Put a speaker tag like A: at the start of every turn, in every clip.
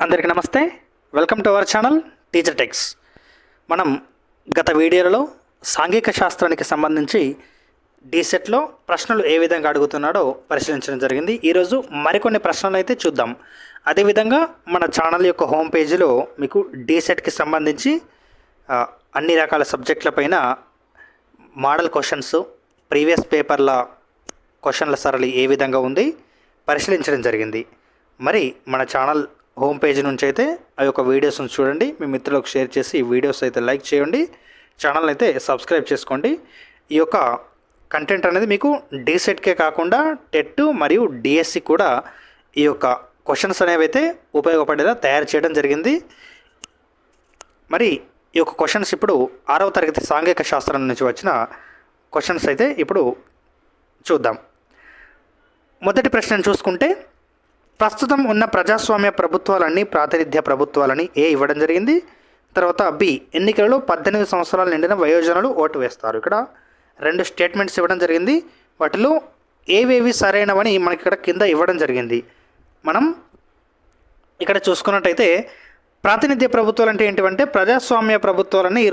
A: అందరికీ నమస్తే. Welcome to our channel teacher tax. మనం గత వీడియోలలో సాంఘిక శాస్త్రానికి సంబంధించి డీసెట్లో ప్రశ్నలు ఏ విధంగా అడుగుతున్నాడో పరిశీలించడం జరిగింది. ఈరోజు మరికొన్ని ప్రశ్నలు అయితే చూద్దాం. అదేవిధంగా మన ఛానల్ యొక్క హోమ్ పేజీలో మీకు డీసెట్కి సంబంధించి అన్ని రకాల సబ్జెక్టులపైన మోడల్ క్వశ్చన్స్, ప్రీవియస్ పేపర్ల క్వశ్చన్ల సరళి ఏ విధంగా ఉంది పరిశీలించడం జరిగింది. మరి మన ఛానల్ హోమ్ పేజీ నుంచి అయితే ఆ యొక్క వీడియోస్ని చూడండి, మీ మిత్రులకు షేర్ చేసి ఈ వీడియోస్ అయితే లైక్ చేయండి, ఛానల్ అయితే సబ్స్క్రైబ్ చేసుకోండి. ఈ యొక్క కంటెంట్ అనేది మీకు డీసెట్కే కాకుండా టెట్ మరియు డిఎస్సి కూడా ఈ యొక్క క్వశ్చన్స్ అనేవి అయితే ఉపయోగపడేలా తయారు చేయడం జరిగింది. మరి ఈ యొక్క క్వశ్చన్స్ ఇప్పుడు 6వ తరగతి సాంఘిక శాస్త్రం నుంచి వచ్చిన క్వశ్చన్స్ అయితే ఇప్పుడు చూద్దాం. మొదటి ప్రశ్నను చూసుకుంటే, ప్రస్తుతం ఉన్న ప్రజాస్వామ్య ప్రభుత్వాలన్నీ ప్రాతినిధ్య ప్రభుత్వాలని ఏ ఇవ్వడం జరిగింది. తర్వాత బి, ఎన్నికలలో 18 సంవత్సరాలు నిండిన వయోజనులు ఓటు వేస్తారు. ఇక్కడ రెండు స్టేట్మెంట్స్ ఇవ్వడం జరిగింది. వాటిలో ఏవేవి సరైనవని మనకి ఇక్కడ కింద ఇవ్వడం జరిగింది. మనం ఇక్కడ చూసుకున్నట్టయితే ప్రాతినిధ్య ప్రభుత్వాలు అంటే ఏంటివంటే ప్రజాస్వామ్య ప్రభుత్వాలని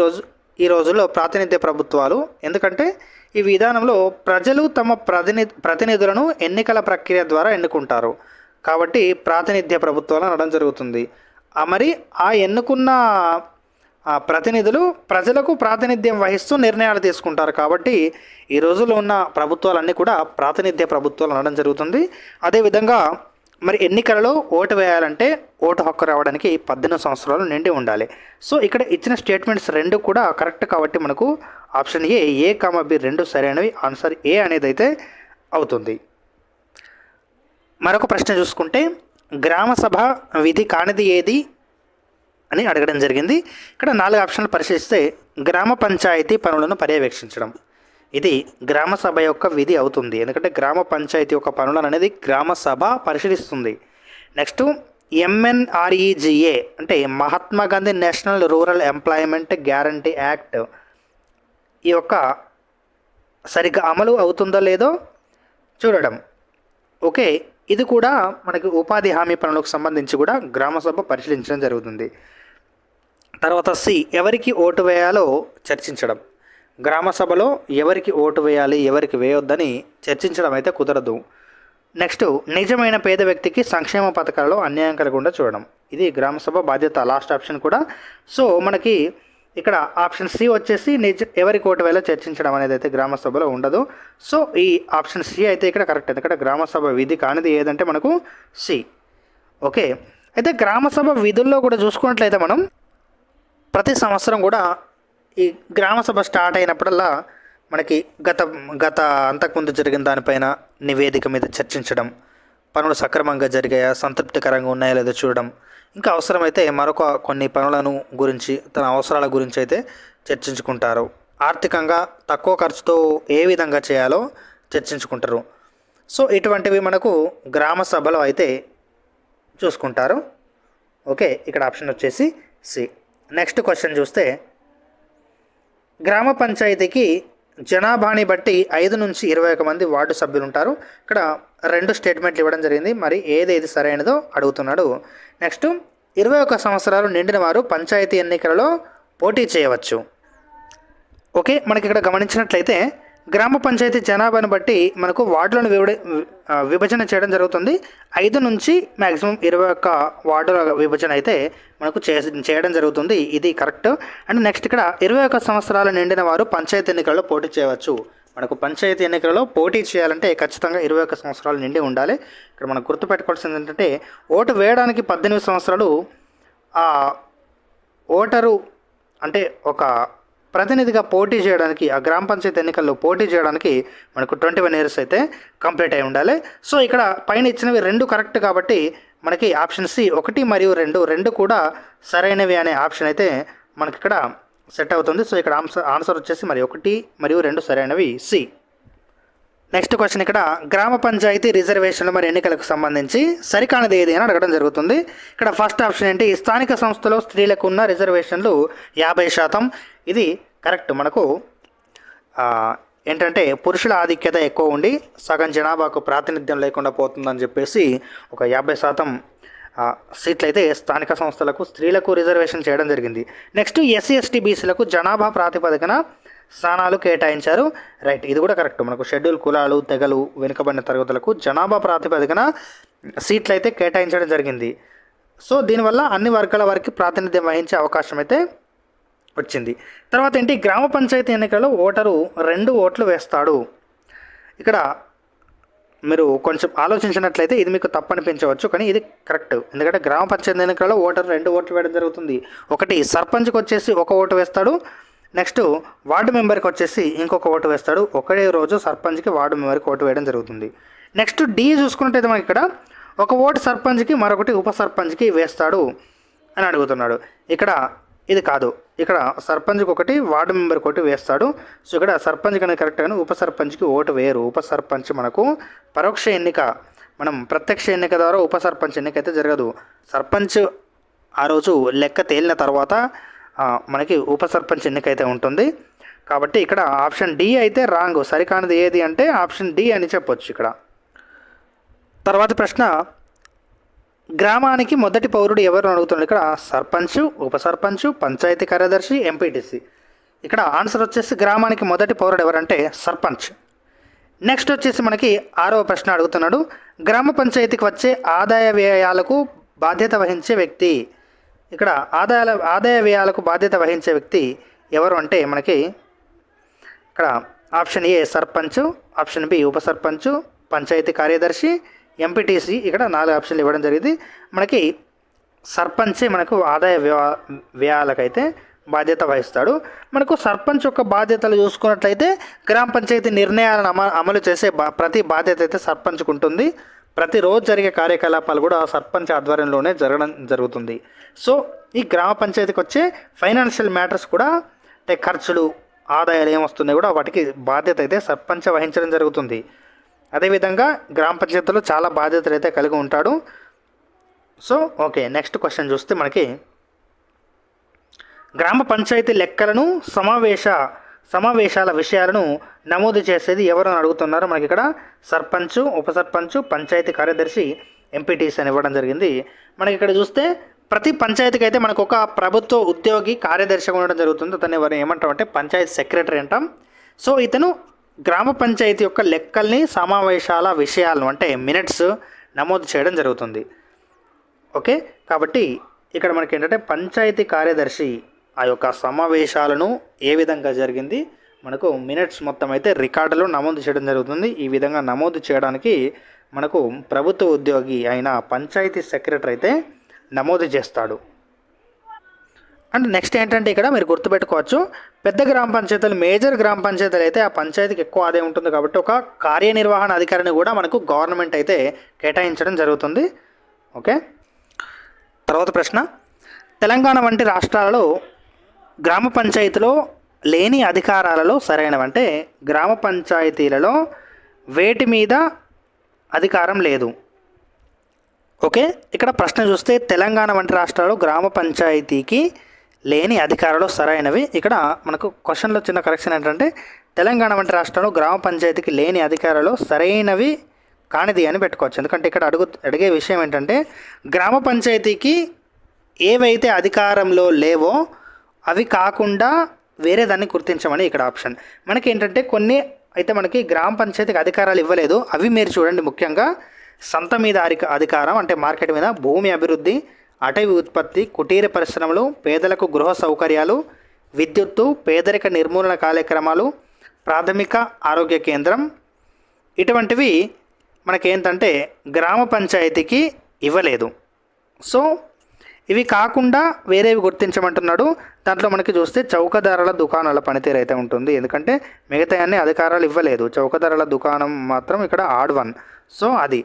A: ఈ రోజుల్లో ప్రాతినిధ్య ప్రభుత్వాలు. ఎందుకంటే ఈ విధానంలో ప్రజలు తమ ప్రతినిధులను ఎన్నికల ప్రక్రియ ద్వారా ఎన్నుకుంటారు కాబట్టి ప్రాతినిధ్య ప్రభుత్వాలు అనడం జరుగుతుంది. మరి ఆ ఎన్నుకున్న ప్రతినిధులు ప్రజలకు ప్రాతినిధ్యం వహిస్తూ నిర్ణయాలు తీసుకుంటారు కాబట్టి ఈ రోజుల్లో ఉన్న ప్రభుత్వాలన్నీ కూడా ప్రాతినిధ్య ప్రభుత్వాలు అనడం జరుగుతుంది. అదేవిధంగా మరి ఎన్నికలలో ఓటు వేయాలంటే ఓటు హక్కు రావడానికి 18 సంవత్సరాలు నిండి ఉండాలి. సో ఇక్కడ ఇచ్చిన స్టేట్మెంట్స్ రెండు కూడా కరెక్ట్ కాబట్టి మనకు ఆప్షన్ ఏ కామ బి రెండు సరైనవి. ఆన్సర్ ఏ అనేది అయితే అవుతుంది. మరొక ప్రశ్న చూసుకుంటే, గ్రామ సభ విధి కానిది ఏది అని అడగడం జరిగింది. ఇక్కడ 4 ఆప్షన్లు పరిశీలిస్తే గ్రామ పంచాయతీ పనులను పర్యవేక్షించడం, ఇది గ్రామ సభ యొక్క విధి అవుతుంది. ఎందుకంటే గ్రామ పంచాయతీ యొక్క పనులను అనేది గ్రామ సభ పరిశీలిస్తుంది. నెక్స్ట్ ఎంఎన్ఆర్ఈజిఏ అంటే Mahatma Gandhi national rural employment guarantee act ఈ యొక్క సరిగ్గా అమలు అవుతుందో లేదో చూడడం. ఓకే, ఇది కూడా మనకి ఉపాధి హామీ పనులకు సంబంధించి కూడా గ్రామ సభ పరిశీలించడం జరుగుతుంది. తర్వాత సి, ఎవరికి ఓటు వేయాలో చర్చించడం. గ్రామ సభలో ఎవరికి ఓటు వేయాలి ఎవరికి వేయొద్దని చర్చించడం అయితే కుదరదు. నెక్స్ట్ నిజమైన పేద వ్యక్తికి సంక్షేమ పథకాలలో అన్యాయం కలగకుండా చూడడం, ఇది గ్రామ సభ బాధ్యత. లాస్ట్ ఆప్షన్ కూడా. సో మనకి ఇక్కడ ఆప్షన్ సి వచ్చేసి ఎవరికి ఓటు వేయాలో చర్చించడం అనేది అయితే గ్రామ సభలో ఉండదు. సో ఈ ఆప్షన్ సి అయితే ఇక్కడ కరెక్ట్. ఎందుకంటే గ్రామ సభ విధి కానిది ఏదంటే మనకు సి. ఓకే, అయితే గ్రామ సభ విధుల్లో కూడా చూసుకున్నట్లయితే మనం ప్రతి సంవత్సరం కూడా ఈ గ్రామ సభ స్టార్ట్ అయినప్పుడల్లా మనకి గత అంతకుముందు జరిగిన దానిపైన నివేదిక మీద చర్చించడం, పనులు సక్రమంగా జరిగాయా, సంతృప్తికరంగా ఉన్నాయా లేదో చూడడం, ఇంకా అవసరమైతే మరొక కొన్ని పనులను గురించి తన అవసరాల గురించి అయితే చర్చించుకుంటారు. ఆర్థికంగా తక్కువ ఖర్చుతో ఏ విధంగా చేయాలో చర్చించుకుంటారు. సో ఇటువంటివి మనకు గ్రామ సభలో అయితే చూసుకుంటారు. ఓకే, ఇక్కడ ఆప్షన్ వచ్చేసి సి. నెక్స్ట్ క్వశ్చన్ చూస్తే, గ్రామ పంచాయతీకి జనాభాని బట్టి 5 నుంచి 21 మంది వార్డు సభ్యులు ఉంటారు. ఇక్కడ రెండు స్టేట్మెంట్లు ఇవ్వడం జరిగింది. మరి ఏది సరైనదో అడుగుతున్నాడు. నెక్స్ట్ 21 సంవత్సరాలు నిండిన వారు పంచాయతీ ఎన్నికలలో పోటీ చేయవచ్చు. ఓకే, మనకి ఇక్కడ గమనించినట్లయితే గ్రామ పంచాయతీ జనాభాను బట్టి మనకు వార్డులను విభజన చేయడం జరుగుతుంది. 5 నుంచి మ్యాక్సిమం 21 వార్డుల విభజన అయితే మనకు చేయడం జరుగుతుంది. ఇది కరెక్ట్. అండ్ నెక్స్ట్ ఇక్కడ 21 సంవత్సరాలు నిండిన వారు పంచాయతీ ఎన్నికలలో పోటీ చేయవచ్చు. మనకు పంచాయతీ ఎన్నికలలో పోటీ చేయాలంటే ఖచ్చితంగా 21 సంవత్సరాలు నిండి ఉండాలి. ఇక్కడ మనం గుర్తుపెట్టుకోవాల్సింది ఏంటంటే ఓటు వేయడానికి 18 సంవత్సరాలు ఆ ఓటరు అంటే ఒక ప్రతినిధిగా పోటీ చేయడానికి ఆ గ్రామ పంచాయతీ ఎన్నికల్లో పోటీ చేయడానికి మనకు 21 ఇయర్స్ అయితే కంప్లీట్ అయి ఉండాలి. సో ఇక్కడ పైన ఇచ్చినవి రెండు కరెక్ట్ కాబట్టి మనకి ఆప్షన్ సి 1 మరియు 2 కూడా సరైనవి అనే ఆప్షన్ అయితే మనకి ఇక్కడ సెట్ అవుతుంది. సో ఇక్కడ ఆన్సర్ వచ్చేసి మరి 1 మరియు 2 సరైనవి సి. నెక్స్ట్ క్వశ్చన్, ఇక్కడ గ్రామ పంచాయతీ రిజర్వేషన్లు మరి ఎన్నికలకు సంబంధించి సరికానిది ఏది అని అడగడం జరుగుతుంది. ఇక్కడ ఫస్ట్ ఆప్షన్ ఏంటి, స్థానిక సంస్థలో స్త్రీలకు ఉన్న రిజర్వేషన్లు 50%. ఇది కరెక్ట్. మనకు ఏంటంటే పురుషుల ఆధిక్యత ఎక్కువ ఉండి సగం జనాభాకు ప్రాతినిధ్యం లేకుండా పోతుందని చెప్పేసి ఒక 50% సీట్లు అయితే స్థానిక సంస్థలకు స్త్రీలకు రిజర్వేషన్ చేయడం జరిగింది. నెక్స్ట్ ఎస్సీ ఎస్టీ బీసీలకు జనాభా ప్రాతిపదికన స్థానాలు కేటాయించారు. రైట్, ఇది కూడా కరెక్ట్. మనకు షెడ్యూల్ కులాలు తెగలు వెనుకబడిన తరగతులకు జనాభా ప్రాతిపదికన సీట్లు అయితే కేటాయించడం జరిగింది. సో దీనివల్ల అన్ని వర్గాల వారికి ప్రాతినిధ్యం వహించే అవకాశం అయితే వచ్చింది. తర్వాత ఏంటి, గ్రామ పంచాయతీ ఎన్నికల్లో ఓటరు 2 ఓట్లు వేస్తాడు. ఇక్కడ మీరు కొంచెం ఆలోచించినట్లయితే ఇది మీకు తప్పు అనిపించవచ్చు, కానీ ఇది కరెక్ట్. ఎందుకంటే గ్రామ పంచాయతీ ఎన్నికల్లో ఓటరు 2 ఓట్లు వేయడం జరుగుతుంది. ఒకటి సర్పంచ్కి వచ్చేసి 1 ఓటు వేస్తాడు, నెక్స్ట్ వార్డు మెంబర్కి వచ్చేసి ఇంకొక ఓటు వేస్తాడు. ఒకే రోజు సర్పంచ్కి వార్డు మెంబర్కి ఓటు వేయడం జరుగుతుంది. నెక్స్ట్ డి చూసుకున్నట్టయితే మనకి ఇక్కడ 1 ఓటు సర్పంచ్కి మరొకటి ఉప సర్పంచ్కి వేస్తాడు అని అడుగుతున్నాడు. ఇక్కడ ఇది కాదు, ఇక్కడ సర్పంచ్కి ఒకటి వార్డు మెంబర్కి ఒకటి వేస్తాడు. సో ఇక్కడ సర్పంచ్ కనుక కరెక్ట్, కానీ ఉప సర్పంచ్కి ఓటు వేయరు. ఉప సర్పంచ్ మనకు పరోక్ష ఎన్నిక, మనం ప్రత్యక్ష ఎన్నిక ద్వారా ఉప సర్పంచ్ ఎన్నిక అయితే జరగదు. సర్పంచ్ ఆ రోజు లెక్క తేలిన తర్వాత మనకి ఉప సర్పంచ్ ఎన్నిక అయితే ఉంటుంది. కాబట్టి ఇక్కడ ఆప్షన్ డి అయితే రాంగ్, సరికానిది ఏది అంటే ఆప్షన్ డి అని చెప్పొచ్చు ఇక్కడ. తర్వాత ప్రశ్న, గ్రామానికి మొదటి పౌరుడు ఎవరు అడుగుతున్నాడు. ఇక్కడ సర్పంచ్, ఉప సర్పంచ్, పంచాయతీ కార్యదర్శి, ఎంపీటీసీ. ఇక్కడ ఆన్సర్ వచ్చేసి గ్రామానికి మొదటి పౌరుడు ఎవరంటే సర్పంచ్. నెక్స్ట్ వచ్చేసి మనకి 6వ ప్రశ్న అడుగుతున్నాడు, గ్రామ పంచాయతీకి వచ్చే ఆదాయ వ్యయాలకు బాధ్యత వహించే వ్యక్తి. ఇక్కడ ఆదాయ వ్యయాలకు బాధ్యత వహించే వ్యక్తి ఎవరు అంటే మనకి ఇక్కడ option A sarpanch, option B ఉప సర్పంచ్, పంచాయతీ కార్యదర్శి, ఎంపీటీసీ. ఇక్కడ 4 ఆప్షన్లు ఇవ్వడం జరిగింది. మనకి సర్పంచే మనకు ఆదాయ వ్యయాలకైతే బాధ్యత వహిస్తాడు. మనకు సర్పంచ్ యొక్క బాధ్యతలు చూసుకున్నట్లయితే గ్రామ పంచాయతీ నిర్ణయాలను అమలు చేసే ప్రతి బాధ్యత అయితే సర్పంచ్కు ఉంటుంది. ప్రతిరోజు జరిగే కార్యకలాపాలు కూడా సర్పంచ్ ఆధ్వర్యంలోనే జరగడం జరుగుతుంది. సో ఈ గ్రామ పంచాయతీకి వచ్చే ఫైనాన్షియల్ మ్యాటర్స్ కూడా, అంటే ఖర్చులు ఆదాయాలు ఏమొస్తున్నాయి కూడా వాటికి బాధ్యత అయితే సర్పంచ్ వహించడం జరుగుతుంది. అదేవిధంగా గ్రామ పంచాయతీలో చాలా బాధ్యతలు అయితే కలిగి ఉంటాడు. సో ఓకే, నెక్స్ట్ క్వశ్చన్ చూస్తే మనకి గ్రామ పంచాయతీ లెక్కలను సమావేశాల విషయాలను నమోదు చేసేది ఎవరు అని అడుగుతున్నారు. మనకి ఇక్కడ సర్పంచ్, ఉప సర్పంచ్, పంచాయతీ కార్యదర్శి, ఎంపీటీసీ అని ఇవ్వడం జరిగింది. మనకి ఇక్కడ చూస్తే ప్రతి పంచాయతీకి అయితే మనకు ఒక ప్రభుత్వ ఉద్యోగి కార్యదర్శిగా ఉండడం జరుగుతుంది. అతన్ని ఎవరు ఏమంటామంటే పంచాయతీ సెక్రటరీ అంటాం. సో ఇతను గ్రామ పంచాయతీ యొక్క లెక్కల్ని, సమావేశాల విషయాలను అంటే మినిట్స్ నమోదు చేయడం జరుగుతుంది. ఓకే, కాబట్టి ఇక్కడ మనకి ఏంటంటే పంచాయతీ కార్యదర్శి ఆ యొక్క సమావేశాలను ఏ విధంగా జరిగింది మనకు మినిట్స్ మొత్తం అయితే రికార్డులో నమోదు చేయడం జరుగుతుంది. ఈ విధంగా నమోదు చేయడానికి మనకు ప్రభుత్వ ఉద్యోగి అయిన పంచాయతీ సెక్రటరీ అయితే నమోదు చేస్తాడు. అండ్ నెక్స్ట్ ఏంటంటే ఇక్కడ మీరు గుర్తుపెట్టుకోవచ్చు, పెద్ద గ్రామ పంచాయతీలు, మేజర్ గ్రామ పంచాయతీలు అయితే ఆ పంచాయతీకి ఎక్కువ ఆదాయం ఉంటుంది కాబట్టి ఒక కార్యనిర్వహణ అధికారిని కూడా మనకు గవర్నమెంట్ అయితే కేటాయించడం జరుగుతుంది. ఓకే, తర్వాత ప్రశ్న, తెలంగాణ వంటి రాష్ట్రాలలో గ్రామ పంచాయతీలో లేని అధికారాలలో సరైనవంటే గ్రామ పంచాయతీలలో వేటి మీద అధికారం లేదు. ఓకే, ఇక్కడ ప్రశ్న చూస్తే తెలంగాణ వంటి రాష్ట్రాల్లో గ్రామ పంచాయతీకి లేని అధికారాలు సరైనవి. ఇక్కడ మనకు క్వశ్చన్లో చిన్న కరెక్షన్ ఏంటంటే తెలంగాణ వంటి రాష్ట్రంలో గ్రామ పంచాయతీకి లేని అధికారాలు సరైనవి కానిది అని పెట్టుకోవచ్చు. ఎందుకంటే ఇక్కడ అడిగే విషయం ఏంటంటే గ్రామ పంచాయతీకి ఏవైతే అధికారంలో లేవో అవి కాకుండా వేరే దాన్ని గుర్తించమని ఇక్కడ ఆప్షన్. మనకి ఏంటంటే కొన్ని అయితే మనకి గ్రామ పంచాయతీకి అధికారాలు ఇవ్వలేదు. అవి మీరు చూడండి, ముఖ్యంగా సంత మీద అధికారం అంటే మార్కెట్ మీద, భూమి అభివృద్ధి, అటవీ ఉత్పత్తి, కుటీర పరిశ్రమలు, పేదలకు గృహ సౌకర్యాలు, విద్యుత్తు, పేదరిక నిర్మూలన కార్యక్రమాలు, ప్రాథమిక ఆరోగ్య కేంద్రం, ఇటువంటివి మనకేంటంటే గ్రామ పంచాయతీకి ఇవ్వలేదు. సో ఇవి కాకుండా వేరేవి గుర్తించమంటున్నాడు. దాంట్లో మనకి చూస్తే చౌకధరల దుకాణాల పనితీరు అయితే ఉంటుంది, ఎందుకంటే మిగతా అన్ని అధికారాలు ఇవ్వలేదు. చౌకధరల దుకాణం మాత్రం ఇక్కడ ఆడ్ వన్. సో అది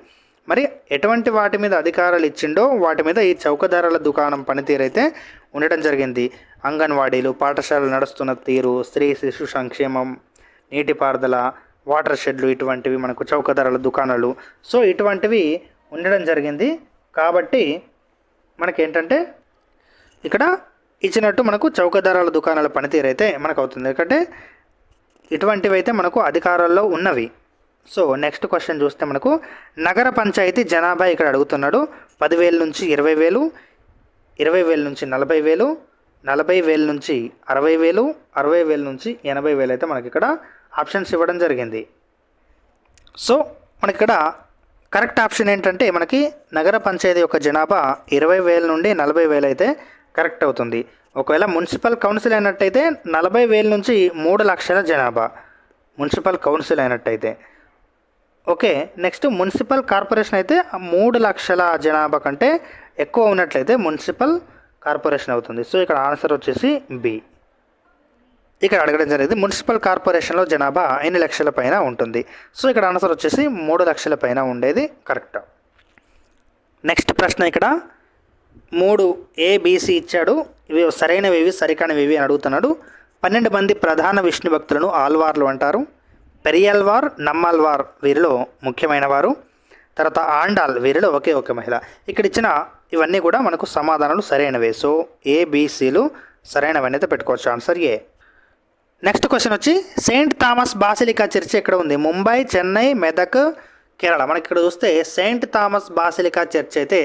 A: మరి ఎటువంటి వాటి మీద అధికారాలు ఇచ్చిండో వాటి మీద ఈ చౌకధరల దుకాణం పనితీరు అయితే ఉండడం జరిగింది. అంగన్వాడీలు, పాఠశాలలు నడుస్తున్న తీరు, స్త్రీ శిశు సంక్షేమం, నీటిపారుదల, వాటర్ షెడ్లు, ఇటువంటివి మనకు చౌకధరల దుకాణాలు. సో ఇటువంటివి ఉండడం జరిగింది. కాబట్టి మనకేంటంటే ఇక్కడ ఇచ్చినట్టు మనకు చౌకధరల దుకాణాల పనితీరు అయితే మనకు అవుతుంది, ఎందుకంటే ఇటువంటివి అయితే మనకు అధికారాల్లో ఉన్నవి. సో నెక్స్ట్ క్వశ్చన్ చూస్తే మనకు నగర పంచాయతీ జనాభా ఇక్కడ అడుగుతున్నాడు. 10,000 నుంచి 20,000, 20,000 నుంచి 40,000, 40,000 నుంచి 60,000, 60,000 నుంచి 80,000 అయితే మనకి ఇక్కడ ఆప్షన్స్ ఇవ్వడం జరిగింది. సో మనకిక్కడ కరెక్ట్ ఆప్షన్ ఏంటంటే మనకి నగర పంచాయతీ యొక్క జనాభా 20,000 నుండి 40,000 అయితే కరెక్ట్ అవుతుంది. ఒకవేళ మున్సిపల్ కౌన్సిల్ అయినట్టయితే 40,000 నుంచి 3 లక్షల జనాభా మున్సిపల్ కౌన్సిల్ అయినట్టయితే. ఓకే, నెక్స్ట్ మున్సిపల్ కార్పొరేషన్ అయితే 3 లక్షల జనాభా కంటే ఎక్కువ ఉన్నట్లయితే మున్సిపల్ కార్పొరేషన్ అవుతుంది. సో ఇక్కడ ఆన్సర్ వచ్చేసి బి. ఇక్కడ అడగడం జరిగింది మున్సిపల్ కార్పొరేషన్లో జనాభా ఎన్ని లక్షల పైన ఉంటుంది. సో ఇక్కడ ఆన్సర్ వచ్చేసి 3 లక్షల పైన ఉండేది కరెక్ట్. నెక్స్ట్ ప్రశ్న ఇక్కడ 3 ABC ఇచ్చాడు. ఇవి సరైనవి ఇవి సరికానివి అని అడుగుతున్నాడు. 12 మంది ప్రధాన విష్ణు భక్తులను ఆల్వార్లు అంటారు. పెరియాల్వార్, నమ్మాల్వార్ వీరిలో ముఖ్యమైన వారు. తర్వాత ఆండాల్ వీరిలో ఒకే ఒక మహిళ. ఇక్కడ ఇచ్చిన ఇవన్నీ కూడా మనకు సమాధానాలు సరైనవే. సో ABCలు సరైనవన్నీ అయితే పెట్టుకోవచ్చు. ఆన్సర్ ఏ. నెక్స్ట్ క్వశ్చన్ వచ్చి సెయింట్ థామస్ బాసిలికా చర్చ్ ఎక్కడ ఉంది? ముంబై, చెన్నై, మెదక్, కేరళ. మనకి ఇక్కడ చూస్తే సెయింట్ థామస్ బాసిలికా చర్చ్ అయితే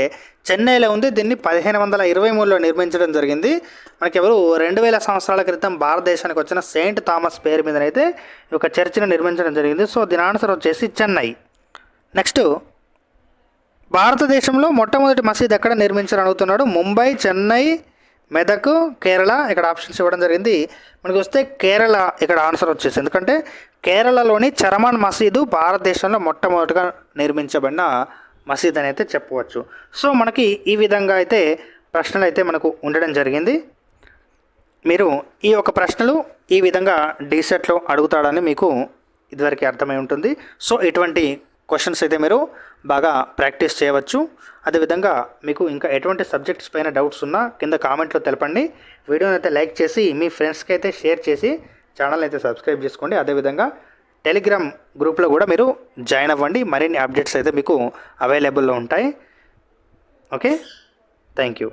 A: చెన్నైలో ఉంది. దీన్ని 1523లో నిర్మించడం జరిగింది. మనకి ఎవరు 2000 సంవత్సరాల క్రితం భారతదేశానికి వచ్చిన సెయింట్ థామస్ పేరు మీదనైతే ఈ యొక్క చర్చిని నిర్మించడం జరిగింది. సో దీని ఆన్సర్ వచ్చేసి చెన్నై. నెక్స్ట్ భారతదేశంలో మొట్టమొదటి మసీద్ ఎక్కడ నిర్మించాలని అడుగుతున్నాడు. ముంబై, చెన్నై, మెదక్, కేరళ. ఇక్కడ ఆప్షన్స్ ఇవ్వడం జరిగింది. మనకి వస్తే కేరళ ఇక్కడ ఆన్సర్ వచ్చేసి, ఎందుకంటే కేరళలోని చరమాన్ మసీదు భారతదేశంలో మొట్టమొదటిగా నిర్మించబడిన మసీద్ అని అయితే చెప్పవచ్చు. సో మనకి ఈ విధంగా అయితే ప్రశ్నలు అయితే మనకు ఉండడం జరిగింది. మీరు ఈ యొక్క ప్రశ్నలు ఈ విధంగా డీసెట్లో అడుగుతాడని మీకు ఇదివరకు అర్థమై ఉంటుంది. సో ఇటువంటి క్వశ్చన్స్ అయితే మీరు బాగా ప్రాక్టీస్ చేయవచ్చు. అదేవిధంగా మీకు ఇంకా ఎటువంటి సబ్జెక్ట్స్ పైన డౌట్స్ ఉన్నా కింద కామెంట్లో తెలపండి. వీడియోని అయితే లైక్ చేసి మీ ఫ్రెండ్స్కి అయితే షేర్ చేసి ఛానల్ అయితే సబ్స్క్రైబ్ చేసుకోండి. అదేవిధంగా టెలిగ్రామ్ గ్రూప్లో కూడా మీరు జాయిన్ అవ్వండి. మరిన్ని అప్డేట్స్ అయితే మీకు అవైలబుల్లో ఉంటాయి. Okay, thank you.